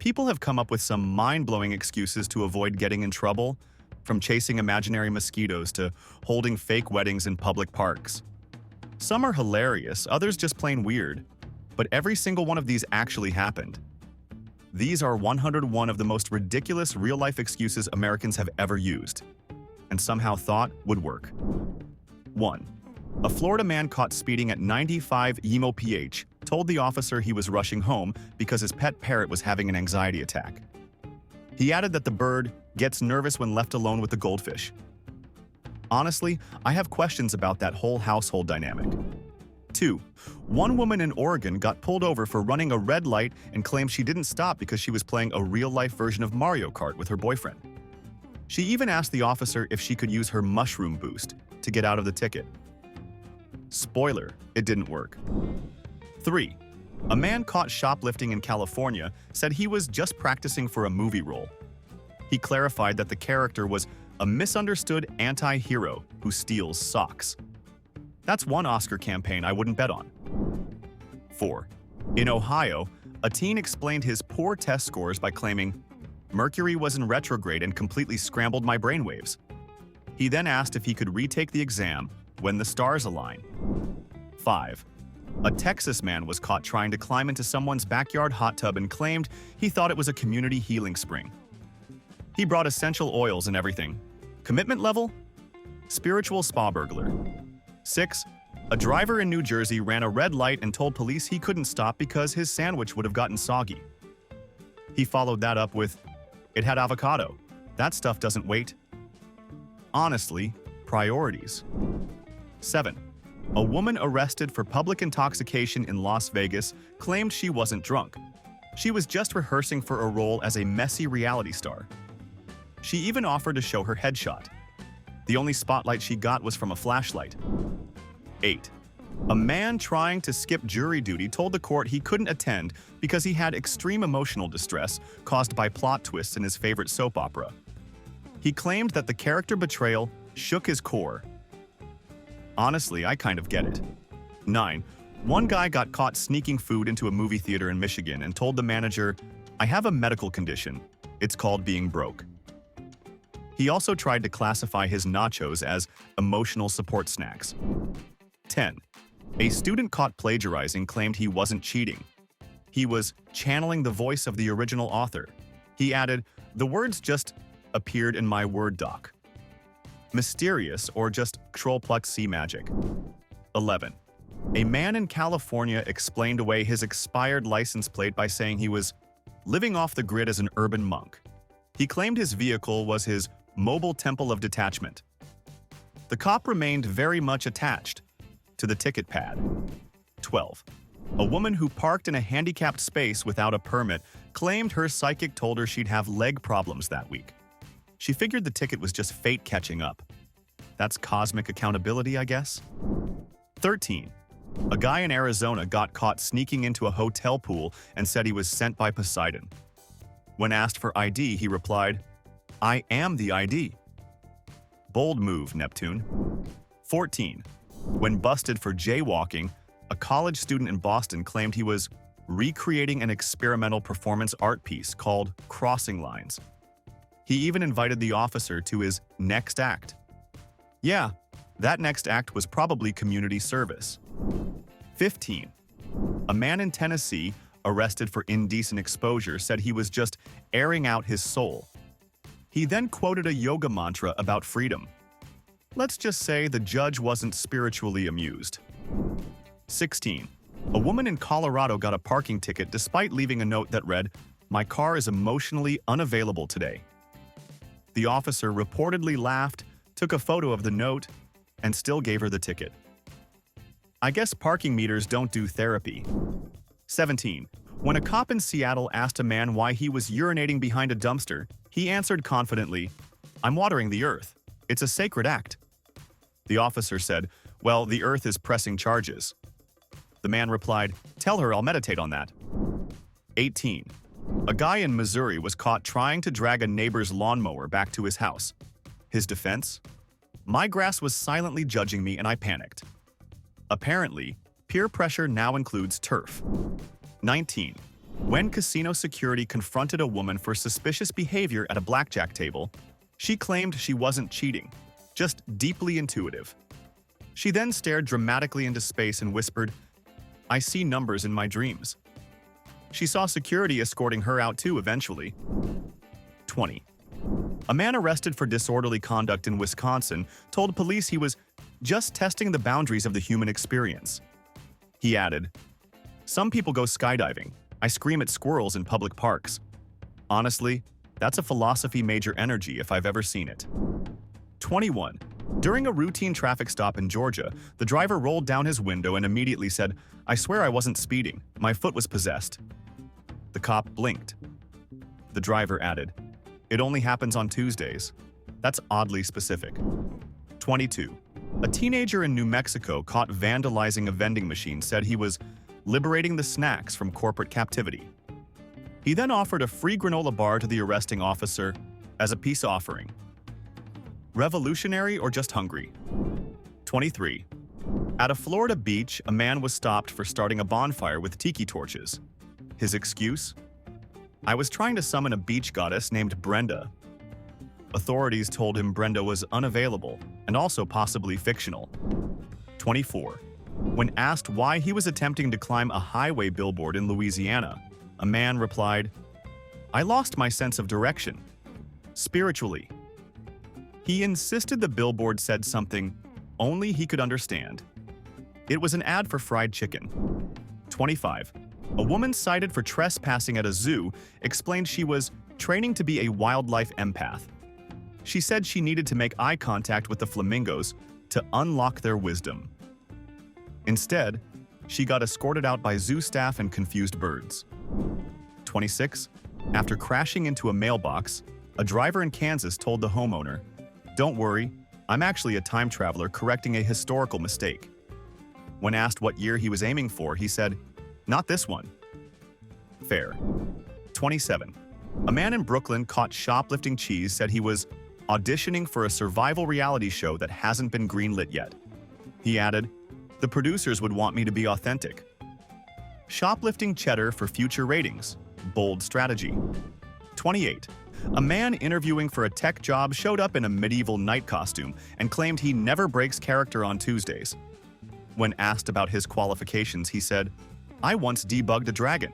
People have come up with some mind-blowing excuses to avoid getting in trouble, from chasing imaginary mosquitoes to holding fake weddings in public parks. Some are hilarious, others just plain weird, but every single one of these actually happened. These are 101 of the most ridiculous real-life excuses Americans have ever used, and somehow thought would work. 1. A Florida man caught speeding at 95 mph told the officer he was rushing home because his pet parrot was having an anxiety attack. He added that the bird gets nervous when left alone with the goldfish. Honestly, I have questions about that whole household dynamic. 2. One woman in Oregon got pulled over for running a red light and claimed she didn't stop because she was playing a real-life version of Mario Kart with her boyfriend. She even asked the officer if she could use her mushroom boost to get out of the ticket. Spoiler, it didn't work. 3. A man caught shoplifting in California said he was just practicing for a movie role. He clarified that the character was a misunderstood anti-hero who steals socks. That's one Oscar campaign I wouldn't bet on. 4. In Ohio, a teen explained his poor test scores by claiming, "Mercury was in retrograde and completely scrambled my brainwaves." He then asked if he could retake the exam when the stars align. 5. A Texas man was caught trying to climb into someone's backyard hot tub and claimed he thought it was a community healing spring. He brought essential oils and everything. Commitment level? Spiritual spa burglar. 6. A driver in New Jersey ran a red light and told police he couldn't stop because his sandwich would have gotten soggy. He followed that up with, "It had avocado. That stuff doesn't wait." Honestly, priorities. 7. A woman arrested for public intoxication in Las Vegas claimed she wasn't drunk. She was just rehearsing for a role as a messy reality star. She even offered to show her headshot. The only spotlight she got was from a flashlight. 8. A man trying to skip jury duty told the court he couldn't attend because he had extreme emotional distress caused by plot twists in his favorite soap opera. He claimed that the character betrayal shook his core. Honestly, I kind of get it. 9. One guy got caught sneaking food into a movie theater in Michigan and told the manager, "I have a medical condition. It's called being broke." He also tried to classify his nachos as emotional support snacks. 10. A student caught plagiarizing claimed he wasn't cheating. He was channeling the voice of the original author. He added, "The words just appeared in my Word doc." Mysterious or just Trollplux magic. 11. A man in California explained away his expired license plate by saying he was living off the grid as an urban monk. He claimed his vehicle was his mobile temple of detachment. The cop remained very much attached to the ticket pad. 12. A woman who parked in a handicapped space without a permit claimed her psychic told her she'd have leg problems that week. She figured the ticket was just fate catching up. That's cosmic accountability, I guess. 13. A guy in Arizona got caught sneaking into a hotel pool and said he was sent by Poseidon. When asked for ID, he replied, "I am the ID." Bold move, Neptune. 14. When busted for jaywalking, a college student in Boston claimed he was recreating an experimental performance art piece called Crossing Lines. He even invited the officer to his next act. Yeah, that next act was probably community service. 15. A man in Tennessee, arrested for indecent exposure, said he was just airing out his soul. He then quoted a yoga mantra about freedom. Let's just say the judge wasn't spiritually amused. 16. A woman in Colorado got a parking ticket despite leaving a note that read, "My car is emotionally unavailable today." The officer reportedly laughed, took a photo of the note, and still gave her the ticket. I guess parking meters don't do therapy. 17. When a cop in Seattle asked a man why he was urinating behind a dumpster, he answered confidently, "I'm watering the earth. It's a sacred act." The officer said, "Well, the earth is pressing charges." The man replied, "Tell her I'll meditate on that." 18. A guy in Missouri was caught trying to drag a neighbor's lawnmower back to his house. His defense? "My grass was silently judging me and I panicked." Apparently, peer pressure now includes turf. 19. When casino security confronted a woman for suspicious behavior at a blackjack table, she claimed she wasn't cheating, just deeply intuitive. She then stared dramatically into space and whispered, "I see numbers in my dreams." She saw security escorting her out too eventually. 20. A man arrested for disorderly conduct in Wisconsin told police he was just testing the boundaries of the human experience. He added, "Some people go skydiving. I scream at squirrels in public parks. Honestly, that's a philosophy major energy if I've ever seen it." 21. During a routine traffic stop in Georgia, the driver rolled down his window and immediately said, "I swear I wasn't speeding. My foot was possessed." The cop blinked. The driver added, "It only happens on Tuesdays." That's oddly specific. 22. A teenager in New Mexico caught vandalizing a vending machine said he was liberating the snacks from corporate captivity. He then offered a free granola bar to the arresting officer as a peace offering. Revolutionary or just hungry? 23. At a Florida beach, a man was stopped for starting a bonfire with tiki torches. His excuse? "I was trying to summon a beach goddess named Brenda." Authorities told him Brenda was unavailable and also possibly fictional. 24. When asked why he was attempting to climb a highway billboard in Louisiana, a man replied, "I lost my sense of direction. Spiritually." He insisted the billboard said something only he could understand. It was an ad for fried chicken. 25. A woman cited for trespassing at a zoo explained she was training to be a wildlife empath. She said she needed to make eye contact with the flamingos to unlock their wisdom. Instead, she got escorted out by zoo staff and confused birds. 26. After crashing into a mailbox, a driver in Kansas told the homeowner, "Don't worry, I'm actually a time traveler correcting a historical mistake." When asked what year he was aiming for, he said, "Not this one." Fair. 27. A man in Brooklyn caught shoplifting cheese said he was auditioning for a survival reality show that hasn't been greenlit yet. He added, "The producers would want me to be authentic." Shoplifting cheddar for future ratings. Bold strategy. 28. A man interviewing for a tech job showed up in a medieval knight costume and claimed he never breaks character on Tuesdays. When asked about his qualifications, he said, "I once debugged a dragon."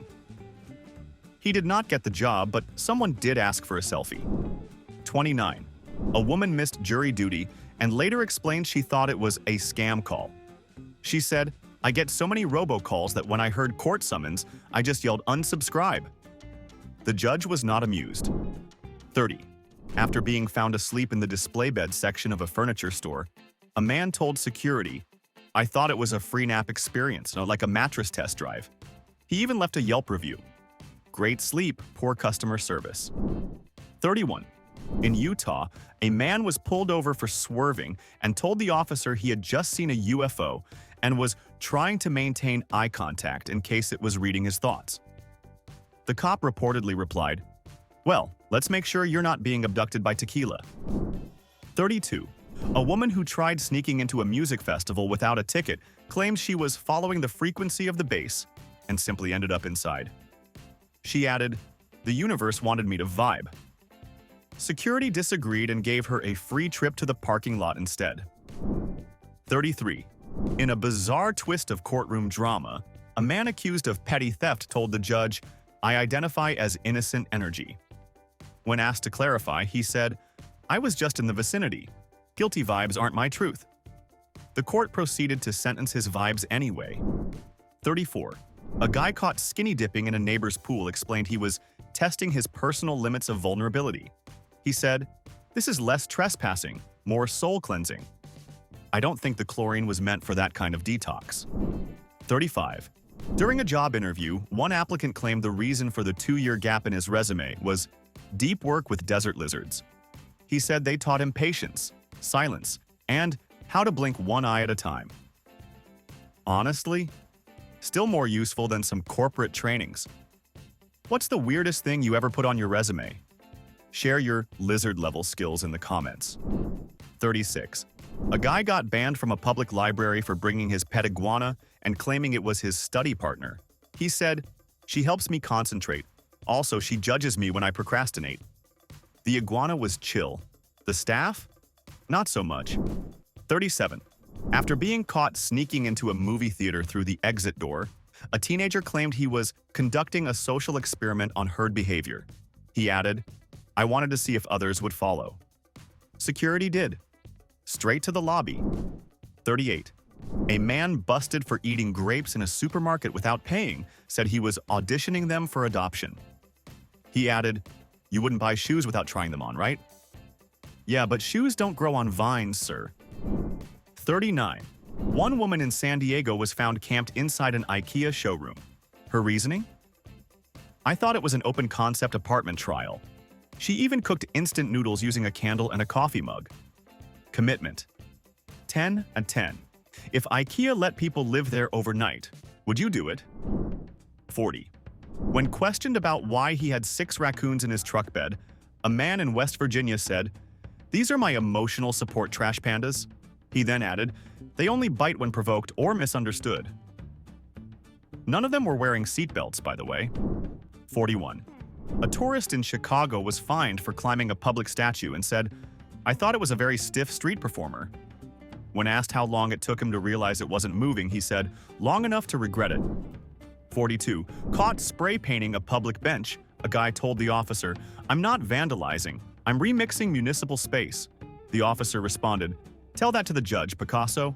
He did not get the job, but someone did ask for a selfie. 29. A woman missed jury duty and later explained she thought it was a scam call. She said, "I get so many robocalls that when I heard court summons, I just yelled unsubscribe." The judge was not amused. 30. After being found asleep in the display bed section of a furniture store, a man told security, "I thought it was a free nap experience, like a mattress test drive." He even left a Yelp review. Great sleep, poor customer service. 31. In Utah, a man was pulled over for swerving and told the officer he had just seen a UFO and was trying to maintain eye contact in case it was reading his thoughts. The cop reportedly replied, "Well, let's make sure you're not being abducted by tequila." 32. A woman who tried sneaking into a music festival without a ticket claimed she was following the frequency of the bass and simply ended up inside. She added, "The universe wanted me to vibe." Security disagreed and gave her a free trip to the parking lot instead. 33. In a bizarre twist of courtroom drama, a man accused of petty theft told the judge, "I identify as innocent energy." When asked to clarify, he said, "I was just in the vicinity. Guilty vibes aren't my truth." The court proceeded to sentence his vibes anyway. 34. A guy caught skinny dipping in a neighbor's pool explained he was testing his personal limits of vulnerability. He said, "This is less trespassing, more soul cleansing." I don't think the chlorine was meant for that kind of detox. 35. During a job interview, one applicant claimed the reason for the 2-year gap in his resume was deep work with desert lizards. He said they taught him patience, silence, and how to blink one eye at a time. Honestly, still more useful than some corporate trainings. What's the weirdest thing you ever put on your resume? Share your lizard-level skills in the comments. 36. A guy got banned from a public library for bringing his pet iguana and claiming it was his study partner. He said, She helps me concentrate. Also, she judges me when I procrastinate. The iguana was chill. The staff? Not so much. 37. After being caught sneaking into a movie theater through the exit door, a teenager claimed he was conducting a social experiment on herd behavior. He added, "I wanted to see if others would follow." Security did. Straight to the lobby. 38. A man busted for eating grapes in a supermarket without paying said he was auditioning them for adoption. He added, "You wouldn't buy shoes without trying them on, right?" "Yeah, but shoes don't grow on vines, sir." 39. One woman in San Diego was found camped inside an IKEA showroom. Her reasoning? "I thought it was an open-concept apartment trial." She even cooked instant noodles using a candle and a coffee mug. Commitment. 10 and 10. If IKEA let people live there overnight, would you do it? 40. When questioned about why he had 6 raccoons in his truck bed, a man in West Virginia said, "These are my emotional support trash pandas." He then added, "They only bite when provoked or misunderstood." None of them were wearing seatbelts, by the way. 41. A tourist in Chicago was fined for climbing a public statue and said, "I thought it was a very stiff street performer." When asked how long it took him to realize it wasn't moving, he said, "Long enough to regret it." 42. Caught spray painting a public bench, a guy told the officer, "I'm not vandalizing, I'm remixing municipal space." The officer responded, "Tell that to the judge, Picasso."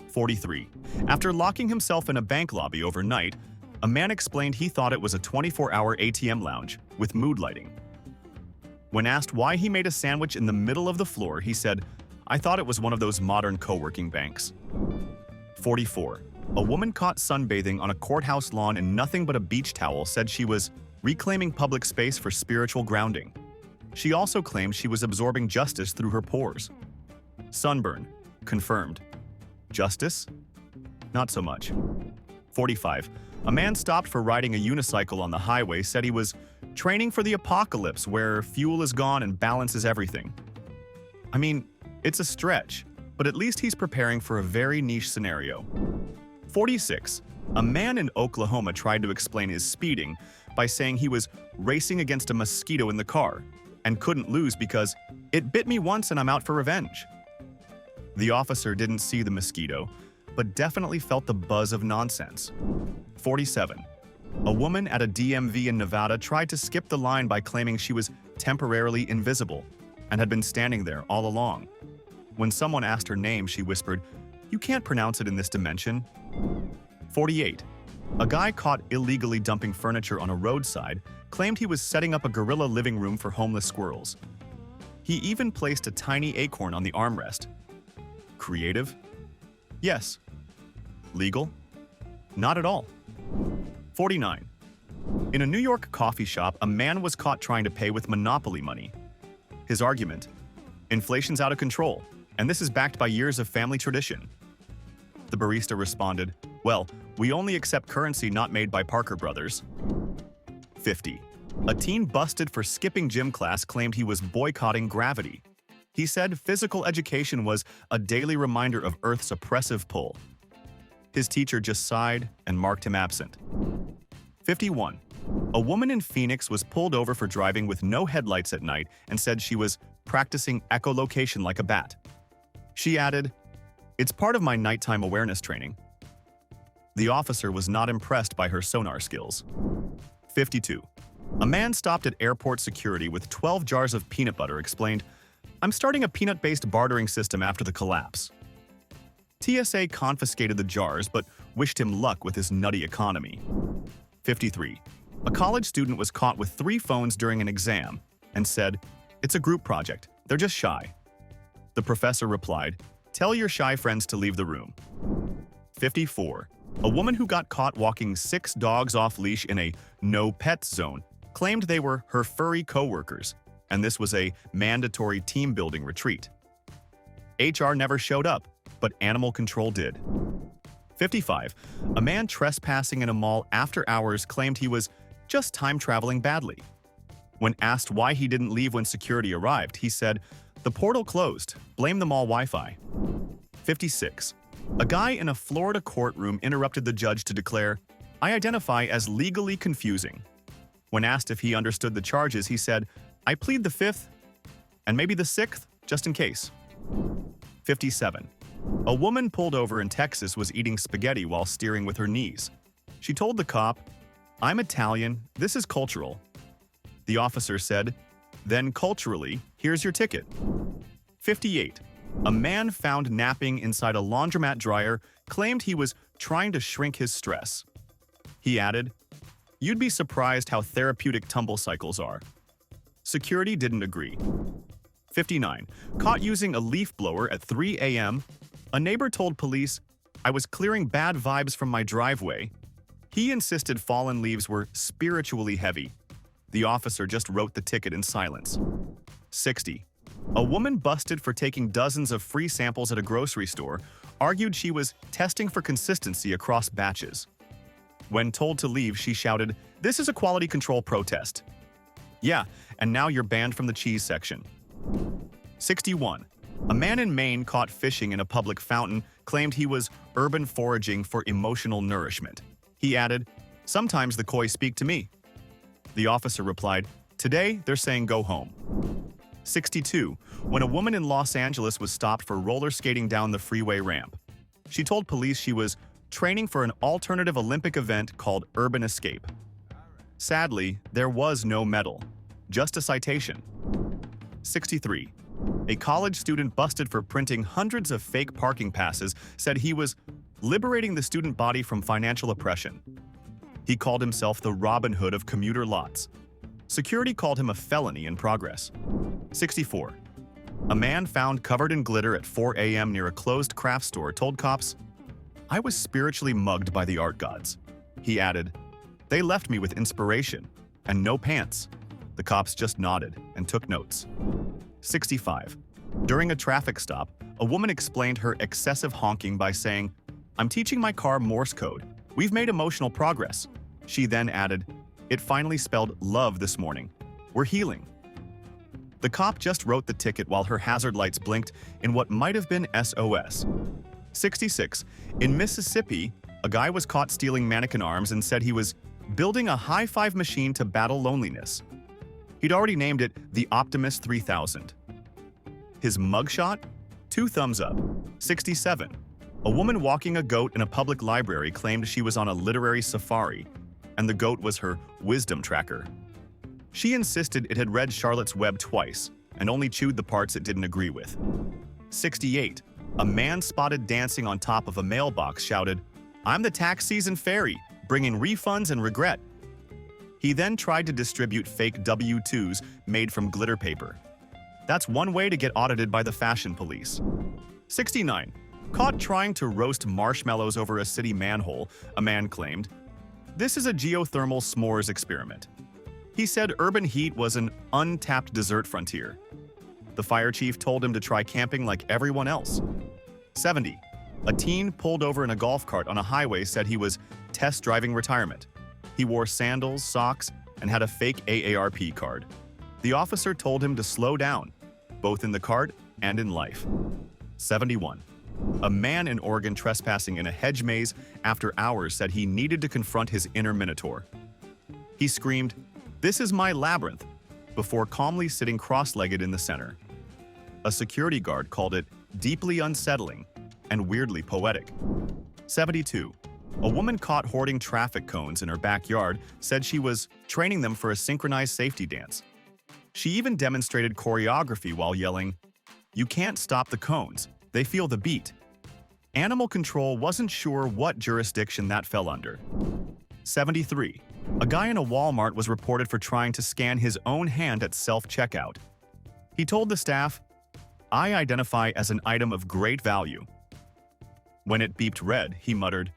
43. After locking himself in a bank lobby overnight, a man explained he thought it was a 24-hour ATM lounge with mood lighting. When asked why he made a sandwich in the middle of the floor, he said, "I thought it was one of those modern co-working banks." 44. A woman caught sunbathing on a courthouse lawn in nothing but a beach towel said she was reclaiming public space for spiritual grounding. She also claimed she was absorbing justice through her pores. Sunburn. Confirmed. Justice? Not so much. 45. A man stopped for riding a unicycle on the highway said he was training for the apocalypse where fuel is gone and balance is everything. I mean, it's a stretch, but at least he's preparing for a very niche scenario. 46. A man in Oklahoma tried to explain his speeding by saying he was racing against a mosquito in the car and couldn't lose because it bit me once and I'm out for revenge. The officer didn't see the mosquito, but definitely felt the buzz of nonsense. 47. A woman at a DMV in Nevada tried to skip the line by claiming she was temporarily invisible and had been standing there all along. When someone asked her name, she whispered, "You can't pronounce it in this dimension." 48. A guy caught illegally dumping furniture on a roadside claimed he was setting up a guerrilla living room for homeless squirrels. He even placed a tiny acorn on the armrest. Creative? Yes. Legal? Not at all. 49. In a New York coffee shop, a man was caught trying to pay with Monopoly money. His argument: inflation's out of control, and this is backed by years of family tradition. The barista responded, "Well, we only accept currency not made by Parker Brothers." 50. A teen busted for skipping gym class claimed he was boycotting gravity. He said physical education was a daily reminder of Earth's oppressive pull. His teacher just sighed and marked him absent. 51. A woman in Phoenix was pulled over for driving with no headlights at night and said she was practicing echolocation like a bat. She added, "It's part of my nighttime awareness training." The officer was not impressed by her sonar skills. 52. A man stopped at airport security with 12 jars of peanut butter explained, "I'm starting a peanut-based bartering system after the collapse." TSA confiscated the jars but wished him luck with his nutty economy. 53. A college student was caught with 3 phones during an exam and said, "It's a group project, they're just shy." The professor replied, "Tell your shy friends to leave the room." 54. A woman who got caught walking 6 dogs off leash in a no-pets zone claimed they were her furry co-workers, and this was a mandatory team-building retreat. HR never showed up, but animal control did. 55. A man trespassing in a mall after hours claimed he was just time-traveling badly. When asked why he didn't leave when security arrived, he said, "The portal closed. Blame the mall Wi-Fi." 56. A guy in a Florida courtroom interrupted the judge to declare, I identify as legally confusing. When asked if he understood the charges, he said, I plead the fifth and maybe the sixth, just in case. 57. A woman pulled over in Texas was eating spaghetti while steering with her knees. She told the cop, I'm Italian, this is cultural. The officer said, then culturally, here's your ticket. 58. A man found napping inside a laundromat dryer claimed he was trying to shrink his stress. He added, you'd be surprised how therapeutic tumble cycles are. Security didn't agree. 59. Caught using a leaf blower at 3 a.m., a neighbor told police, I was clearing bad vibes from my driveway. He insisted fallen leaves were spiritually heavy. The officer just wrote the ticket in silence. 60. A woman busted for taking dozens of free samples at a grocery store argued she was testing for consistency across batches. When told to leave, she shouted, this is a quality control protest. Yeah, and now you're banned from the cheese section. 61. A man in Maine caught fishing in a public fountain claimed he was urban foraging for emotional nourishment. He added, sometimes the koi speak to me. The officer replied, today they're saying go home. 62. When a woman in Los Angeles was stopped for roller skating down the freeway ramp. She told police she was training for an alternative Olympic event called Urban Escape. Sadly, there was no medal, just a citation. 63. A college student busted for printing hundreds of fake parking passes said he was liberating the student body from financial oppression. He called himself the Robin Hood of commuter lots. Security called him a felony in progress. 64. A man found covered in glitter at 4 a.m. near a closed craft store told cops, I was spiritually mugged by the art gods. He added, they left me with inspiration and no pants. The cops just nodded and took notes. 65. During a traffic stop, a woman explained her excessive honking by saying, I'm teaching my car Morse code. We've made emotional progress. She then added, it finally spelled love this morning. We're healing. The cop just wrote the ticket while her hazard lights blinked in what might have been SOS. 66. In Mississippi, a guy was caught stealing mannequin arms and said he was building a high-five machine to battle loneliness. He'd already named it the Optimus 3000. His mugshot? 2 thumbs up. 67. A woman walking a goat in a public library claimed she was on a literary safari, and the goat was her wisdom tracker. She insisted it had read Charlotte's Web twice and only chewed the parts it didn't agree with. 68. A man spotted dancing on top of a mailbox shouted, I'm the tax season fairy, bringing refunds and regret. He then tried to distribute fake W-2s made from glitter paper. That's one way to get audited by the fashion police. 69. Caught trying to roast marshmallows over a city manhole, a man claimed, this is a geothermal s'mores experiment. He said urban heat was an untapped dessert frontier. The fire chief told him to try camping like everyone else. 70. A teen pulled over in a golf cart on a highway said he was test driving retirement. He wore sandals, socks, and had a fake AARP card. The officer told him to slow down, both in the cart and in life. 71. A man in Oregon trespassing in a hedge maze after hours said he needed to confront his inner minotaur. He screamed, this is my labyrinth, before calmly sitting cross-legged in the center. A security guard called it deeply unsettling and weirdly poetic. 72. A woman caught hoarding traffic cones in her backyard said she was training them for a synchronized safety dance. She even demonstrated choreography while yelling, you can't stop the cones, they feel the beat. Animal control wasn't sure what jurisdiction that fell under. 73. A guy in a Walmart was reported for trying to scan his own hand at self-checkout. He told the staff, I identify as an item of great value. When it beeped red, he muttered,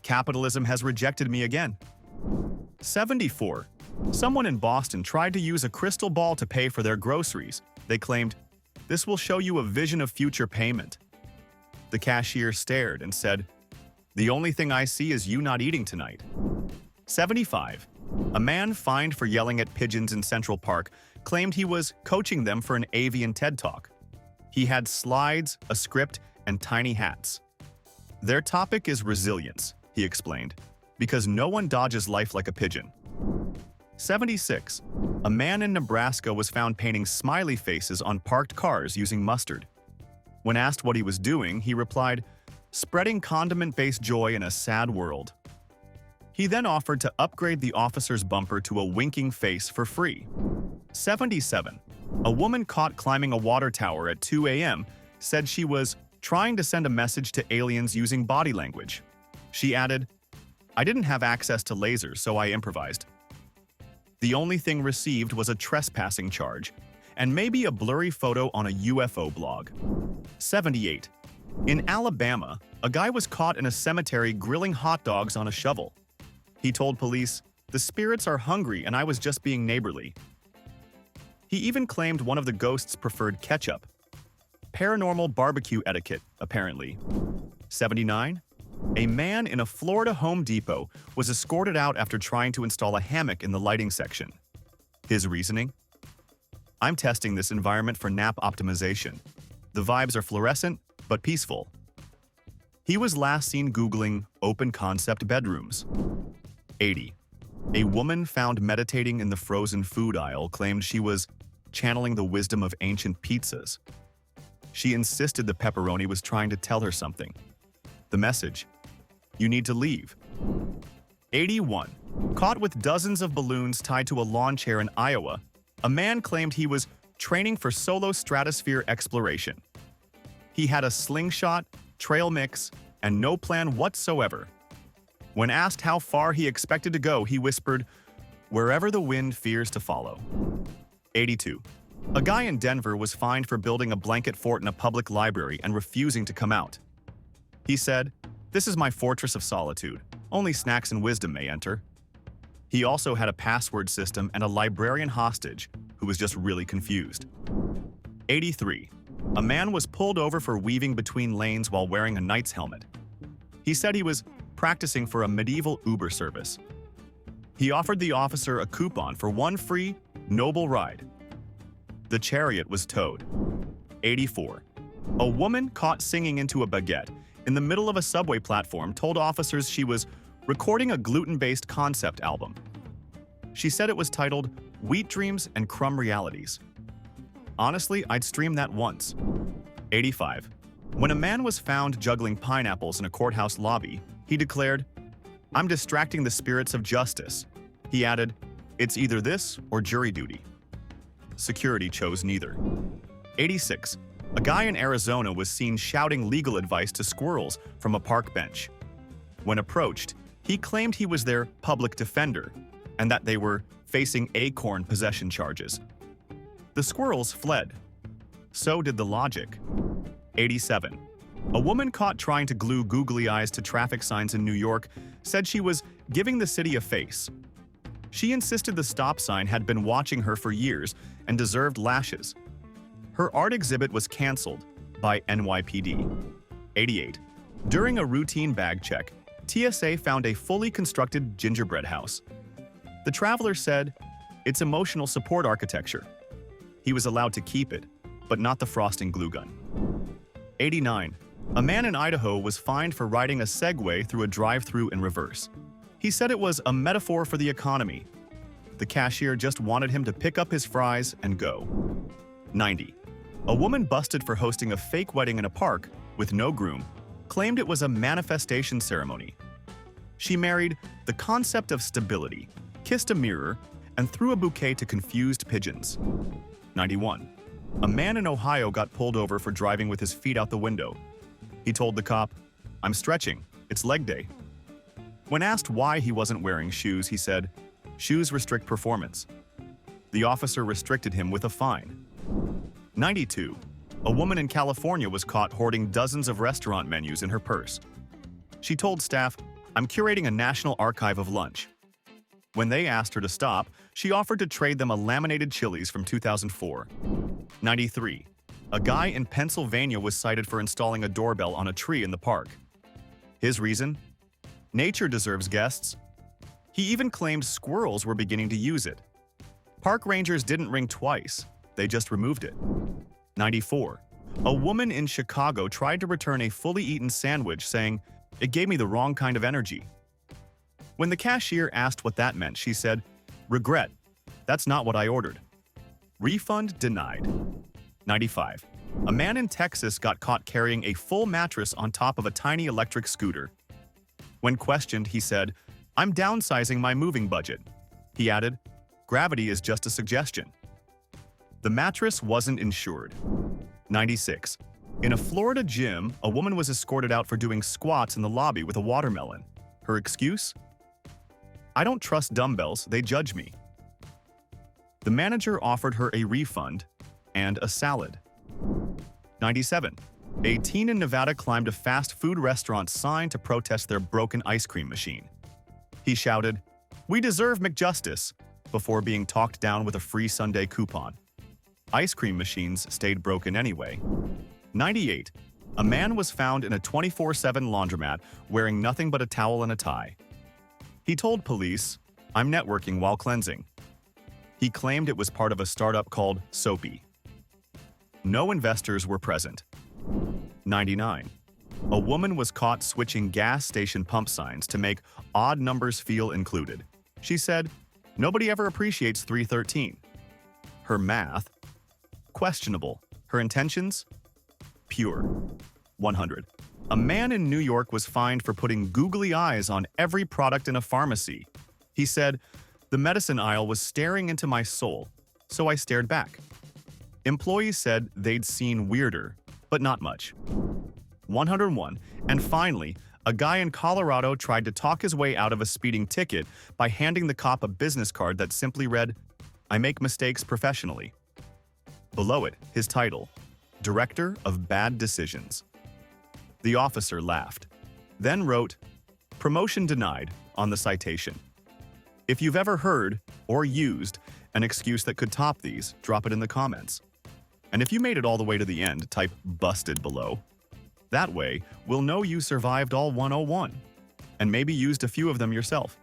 capitalism has rejected me again. 74. Someone in Boston tried to use a crystal ball to pay for their groceries. They claimed, this will show you a vision of future payment. The cashier stared and said, the only thing I see is you not eating tonight. 75. A man fined for yelling at pigeons in Central Park claimed he was coaching them for an avian TED Talk. He had slides, a script, and tiny hats. Their topic is resilience, he explained, because no one dodges life like a pigeon. 76. A man in Nebraska was found painting smiley faces on parked cars using mustard. When asked what he was doing, he replied, "Spreading condiment-based joy in a sad world." He then offered to upgrade the officer's bumper to a winking face for free. 77. A woman caught climbing a water tower at 2 a.m. said she was trying to send a message to aliens using body language. She added, "I didn't have access to lasers, so I improvised." The only thing received was a trespassing charge, and maybe a blurry photo on a UFO blog. 78. In Alabama, a guy was caught in a cemetery grilling hot dogs on a shovel. He told police, "The spirits are hungry and I was just being neighborly." He even claimed one of the ghosts preferred ketchup. Paranormal barbecue etiquette, apparently. 79. A man in a Florida Home Depot was escorted out after trying to install a hammock in the lighting section. His reasoning? "I'm testing this environment for nap optimization. The vibes are fluorescent, but peaceful." He was last seen Googling open-concept bedrooms. 80. A woman found meditating in the frozen food aisle claimed she was channeling the wisdom of ancient pizzas. She insisted the pepperoni was trying to tell her something. The message: "You need to leave." 81. Caught with dozens of balloons tied to a lawn chair in Iowa, a man claimed he was training for solo stratosphere exploration. He had a slingshot, trail mix, and no plan whatsoever. When asked how far he expected to go, he whispered, "Wherever the wind fears to follow." 82. A guy in Denver was fined for building a blanket fort in a public library and refusing to come out. He said, "This is my fortress of solitude. Only snacks and wisdom may enter." He also had a password system and a librarian hostage who was just really confused. 83. A man was pulled over for weaving between lanes while wearing a knight's helmet. He said he was practicing for a medieval Uber service. He offered the officer a coupon for one free, noble ride. The chariot was towed. 84. A woman caught singing into a baguette in the middle of a subway platform told officers she was recording a gluten-based concept album. She said it was titled "Wheat Dreams and Crumb Realities." Honestly, I'd stream that once. 85. When a man was found juggling pineapples in a courthouse lobby, he declared, "I'm distracting the spirits of justice." He added, "It's either this or jury duty." Security chose neither. 86. A guy in Arizona was seen shouting legal advice to squirrels from a park bench. When approached, he claimed he was their public defender and that they were facing acorn possession charges. The squirrels fled. So did the logic. 87. A woman caught trying to glue googly eyes to traffic signs in New York said she was giving the city a face. She insisted the stop sign had been watching her for years and deserved lashes. Her art exhibit was canceled by NYPD. 88. During a routine bag check, TSA found a fully constructed gingerbread house. The traveler said, "It's emotional support architecture." He was allowed to keep it, but not the frosting glue gun. 89. A man in Idaho was fined for riding a Segway through a drive-thru in reverse. He said it was a metaphor for the economy. The cashier just wanted him to pick up his fries and go. 90. A woman busted for hosting a fake wedding in a park with no groom claimed it was a manifestation ceremony. She married the concept of stability, kissed a mirror, and threw a bouquet to confused pigeons. 91. A man in Ohio got pulled over for driving with his feet out the window. He told the cop, "I'm stretching. It's leg day." When asked why he wasn't wearing shoes, he said, "Shoes restrict performance." The officer restricted him with a fine. 92. A woman in California was caught hoarding dozens of restaurant menus in her purse. She told staff, "I'm curating a national archive of lunch." When they asked her to stop, she offered to trade them a laminated Chili's from 2004. 93. A guy in Pennsylvania was cited for installing a doorbell on a tree in the park. His reason? Nature deserves guests. He even claimed squirrels were beginning to use it. Park rangers didn't ring twice, they just removed it. 94. A woman in Chicago tried to return a fully eaten sandwich saying, "It gave me the wrong kind of energy." When the cashier asked what that meant, she said, "Regret. That's not what I ordered." Refund denied. 95. A man in Texas got caught carrying a full mattress on top of a tiny electric scooter. When questioned, he said, "I'm downsizing my moving budget." He added, "Gravity is just a suggestion." The mattress wasn't insured. 96. In a Florida gym, a woman was escorted out for doing squats in the lobby with a watermelon. Her excuse? "I don't trust dumbbells, they judge me." The manager offered her a refund and a salad. 97. A teen in Nevada climbed a fast food restaurant sign to protest their broken ice cream machine. He shouted, "We deserve McJustice," before being talked down with a free Sunday coupon. Ice cream machines stayed broken anyway. 98. A man was found in a 24/7 laundromat wearing nothing but a towel and a tie. He told police, "I'm networking while cleansing." He claimed it was part of a startup called Soapy. No investors were present. 99. A woman was caught switching gas station pump signs to make odd numbers feel included. She said, "Nobody ever appreciates 313. Her math? Questionable. Her intentions? Pure. 100. A man in New York was fined for putting googly eyes on every product in a pharmacy. He said, "The medicine aisle was staring into my soul, so I stared back." Employees said they'd seen weirder, but not much. 101. And finally, a guy in Colorado tried to talk his way out of a speeding ticket by handing the cop a business card that simply read, "I make mistakes professionally." Below it, his title, Director of Bad Decisions. The officer laughed, then wrote, "Promotion denied" on the citation. If you've ever heard or used an excuse that could top these, drop it in the comments. And if you made it all the way to the end, type "busted" below. That way, we'll know you survived all 101, and maybe used a few of them yourself.